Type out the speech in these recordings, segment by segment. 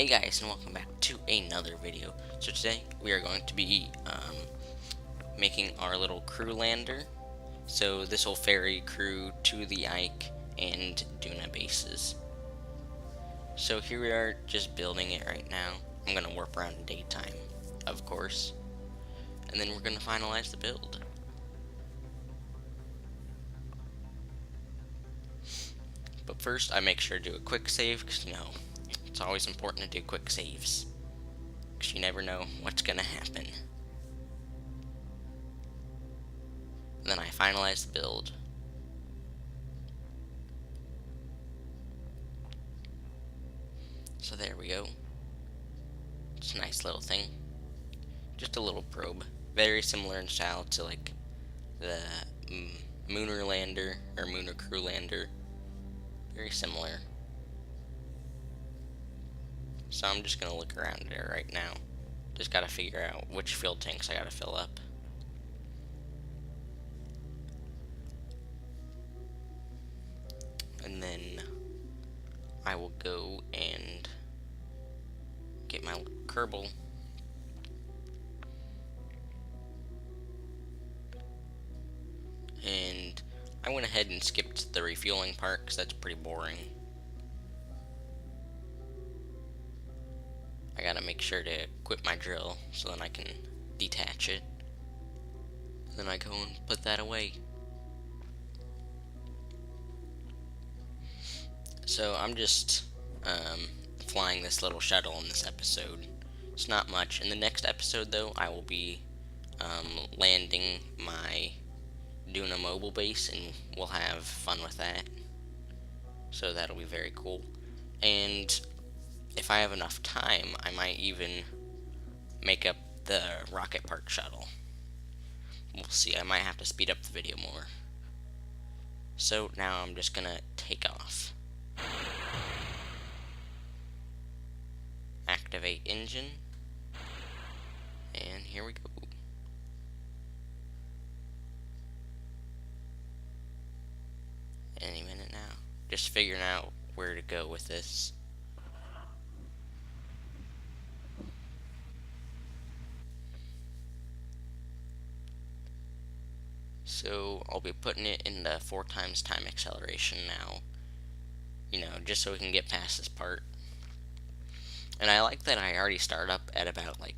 Hey guys, and welcome back to another video. So today we are going to be making our little crew lander. So this will ferry crew to the Ike and Duna bases. So here we are, just building it right now. I'm gonna warp around in daytime, of course, and then we're gonna finalize the build. But first, I make sure to do a quick save because it's always important to do quick saves, because you never know what's gonna happen. And then I finalize the build. So there we go. It's a nice little thing. Just a little probe. Very similar in style to like the Mooner lander or Mooner crew lander. Very similar. So I'm just gonna look around there right now. Just gotta figure out which fuel tanks I gotta fill up. And then I will go and get my Kerbal. And I went ahead and skipped the refueling part because that's pretty boring. I gotta make sure to equip my drill so then I can detach it. And then I go and put that away. So I'm just flying this little shuttle in this episode. It's not much. In the next episode, though, I will be landing my Duna mobile base, and we'll have fun with that. So that'll be very cool. And if I have enough time, I might even make up the Rocket Part Shuttle. We'll see. I might have to speed up the video more. So now I'm just gonna take off. Activate engine, and here we go. Any minute now. Just figuring out where to go with this. So I'll be putting it in the 4 times time acceleration now. Just so we can get past this part. And I like that I already start up at about like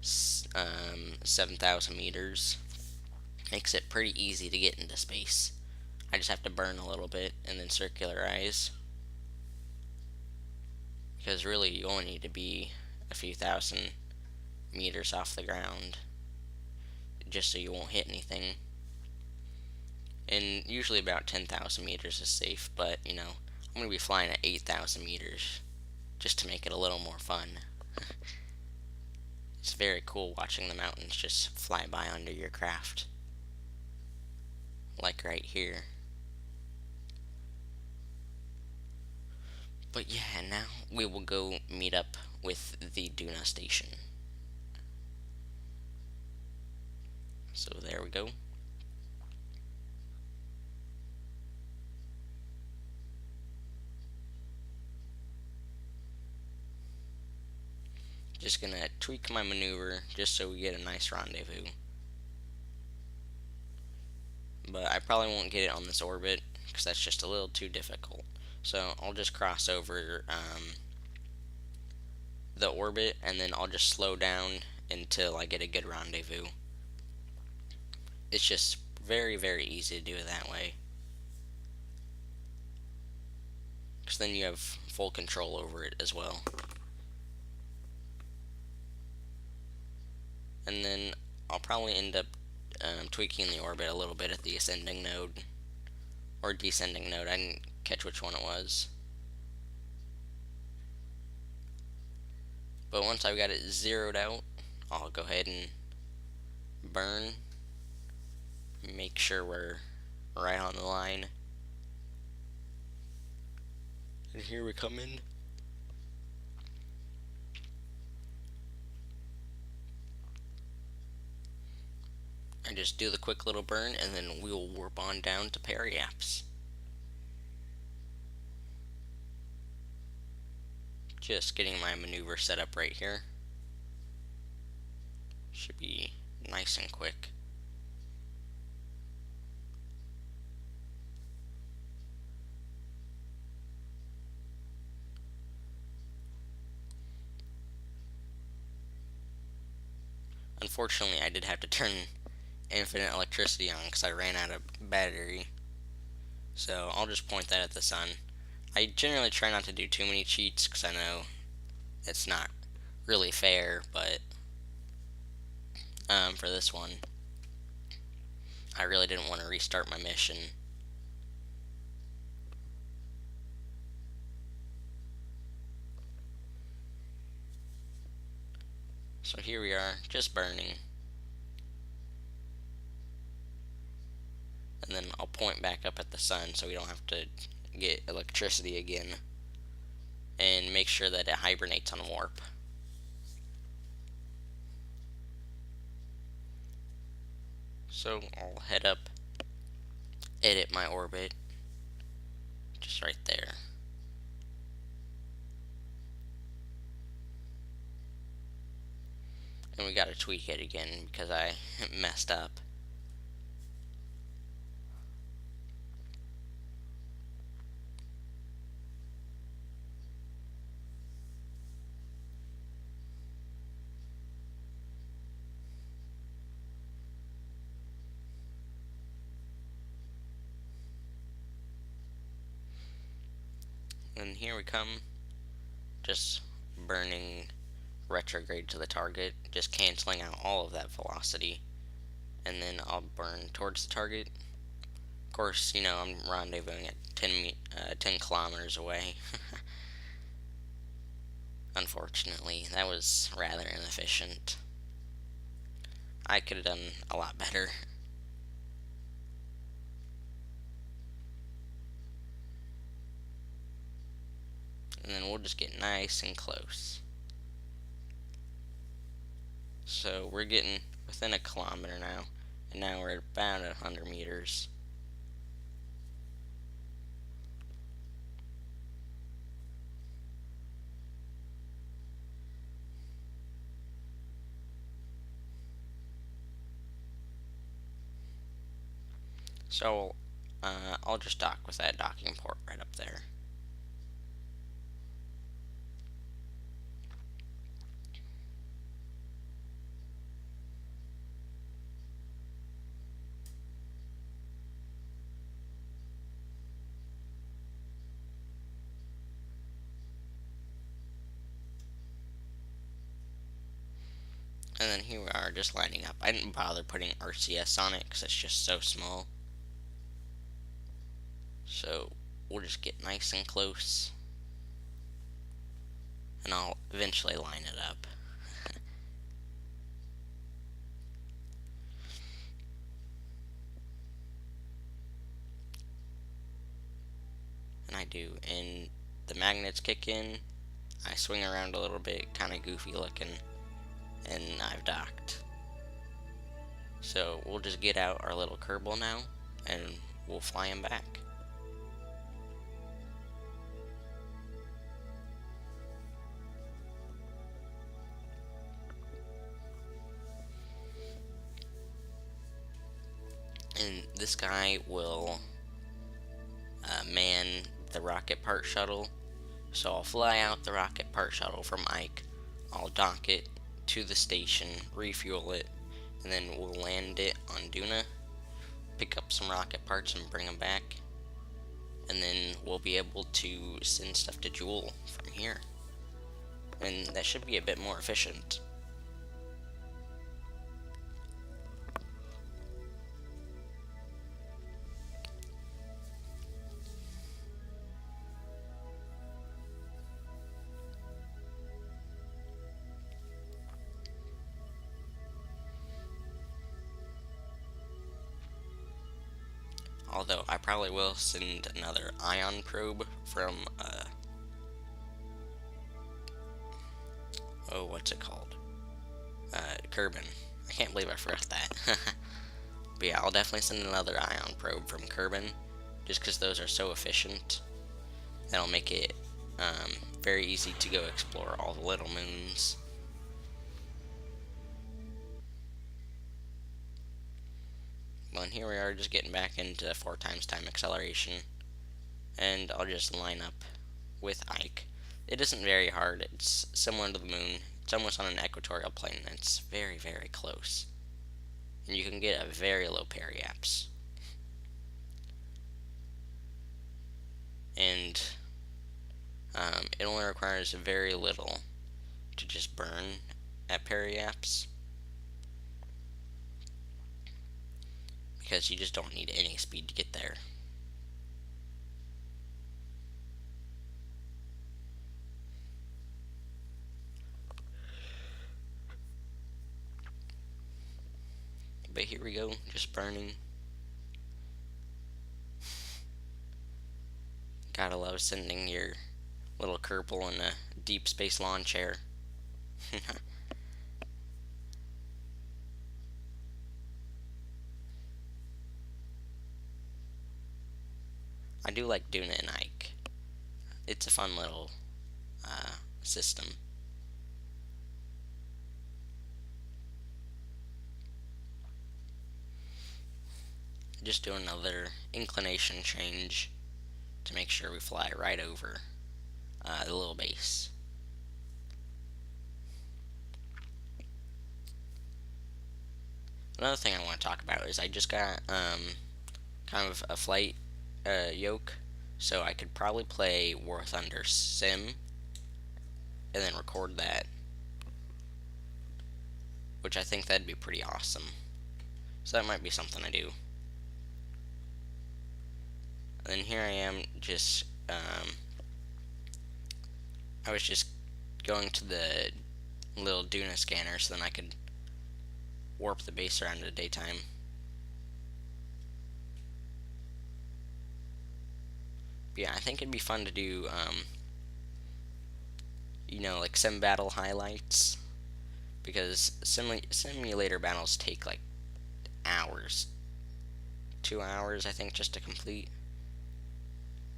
7,000 meters. Makes it pretty easy to get into space. I just have to burn a little bit and then circularize. Because really you only need to be a few thousand meters off the ground just so you won't hit anything. And usually about 10,000 meters is safe, but I'm going to be flying at 8,000 meters just to make it a little more fun. It's very cool watching the mountains just fly by under your craft. Like right here. But yeah, now we will go meet up with the Duna Station. So there we go. Just gonna tweak my maneuver just so we get a nice rendezvous. But I probably won't get it on this orbit because that's just a little too difficult. So I'll just cross over the orbit, and then I'll just slow down until I get a good rendezvous. It's just very, very easy to do it that way. Because then you have full control over it as well. And then I'll probably end up tweaking the orbit a little bit at the ascending node. Or descending node, I didn't catch which one it was. But once I've got it zeroed out, I'll go ahead and burn. Make sure we're right on the line. And here we come in. I just do the quick little burn, and then we'll warp on down to Periaps. Just getting my maneuver set up right here. Should be nice and quick. Unfortunately, I did have to turn infinite electricity on because I ran out of battery. So I'll just point that at the sun. I generally try not to do too many cheats because I know it's not really fair, but for this one, I really didn't want to restart my mission. So here we are, just burning. And then I'll point back up at the sun so we don't have to get electricity again. And make sure that it hibernates on warp. So I'll head up, edit my orbit, just right there. And we gotta tweak it again because I messed up. And here we come, just burning retrograde to the target, just canceling out all of that velocity, and then I'll burn towards the target. Of course, you know, I'm rendezvousing at 10 kilometers away. Unfortunately, that was rather inefficient. I could have done a lot better. And then we'll just get nice and close. So we're getting within a kilometer now, and now we're at about 100 meters. So I'll just dock with that docking port right up there. And then here we are, just lining up. I didn't bother putting RCS on it because it's just so small. So we'll just get nice and close, and I'll eventually line it up. And I do, and the magnets kick in, I swing around a little bit, kind of goofy looking, and I've docked. So we'll just get out our little Kerbal now, and we'll fly him back. And this guy will man the Rocket Part Shuttle. So I'll fly out the Rocket Part Shuttle from Ike, I'll dock it to the station, refuel it, and then we'll land it on Duna, pick up some rocket parts and bring them back, and then we'll be able to send stuff to Jewel from here. And that should be a bit more efficient. Although I probably will send another ion probe from oh, what's it called? Kerbal. I can't believe I forgot that. But yeah, I'll definitely send another ion probe from Kerbal, just because those are so efficient. That'll make it very easy to go explore all the little moons. Well, and here we are just getting back into 4 times time acceleration. And I'll just line up with Ike. It isn't very hard. It's similar to the moon. It's almost on an equatorial plane. And it's very, very close. And you can get a very low periapse. And it only requires very little to just burn at periapse, because you just don't need any speed to get there. But here we go, just burning. Gotta love sending your little Kerbal in a deep space lawn chair. I do like Duna and Ike. It's a fun little system. Just do another inclination change to make sure we fly right over the little base. Another thing I want to talk about is I just got kind of a flight yoke, so I could probably play War Thunder Sim and then record that, which I think that'd be pretty awesome. So that might be something I do. And then here I am, just I was just going to the little Duna scanner so then I could warp the base around in the daytime. But yeah, I think it'd be fun to do, like sim battle highlights, because simulator battles take like hours, 2 hours I think, just to complete.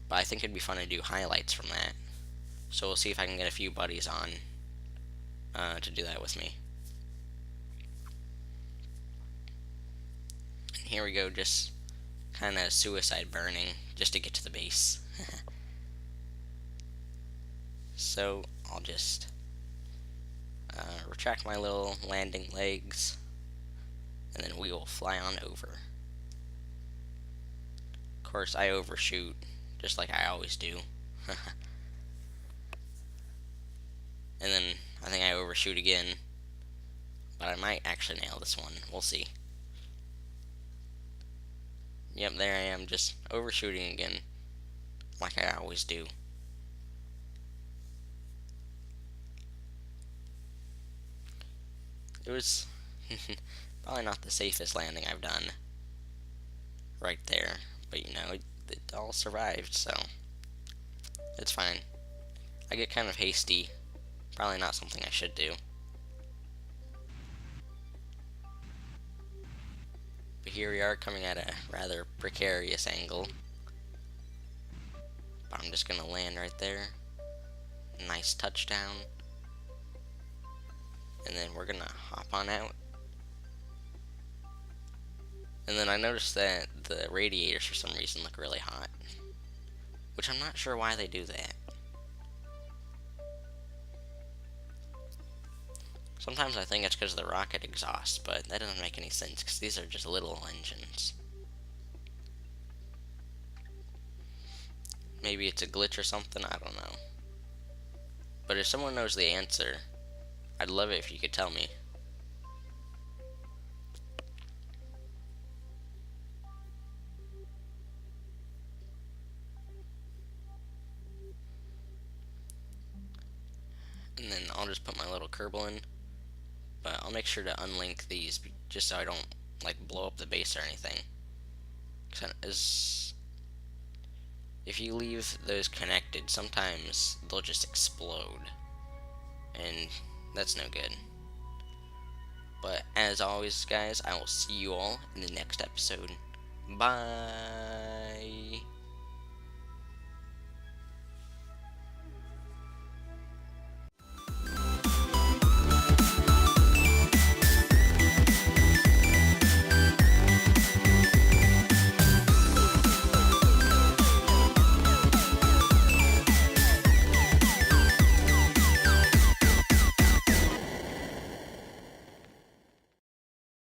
But I think it'd be fun to do highlights from that. So we'll see if I can get a few buddies on to do that with me. And here we go, just kind of suicide burning just to get to the base. So I'll just retract my little landing legs, and then we will fly on over. Of course, I overshoot, just like I always do. And then I think I overshoot again, but I might actually nail this one. We'll see. Yep, there I am, just overshooting again, like I always do. It was probably not the safest landing I've done right there, but it all survived, so it's fine. I get kind of hasty, probably not something I should do. But here we are, coming at a rather precarious angle. But I'm just gonna land right there. Nice touchdown. And then we're gonna hop on out. And then I noticed that the radiators for some reason look really hot, which I'm not sure why they do that. Sometimes I think it's because of the rocket exhaust, but that doesn't make any sense because these are just little engines. Maybe it's a glitch or something, I don't know. But if someone knows the answer, I'd love it if you could tell me. And then I'll just put my little Kerbal in. But I'll make sure to unlink these just so I don't like blow up the base or anything. Because if you leave those connected, sometimes they'll just explode, and that's no good. But as always, guys, I will see you all in the next episode. Bye.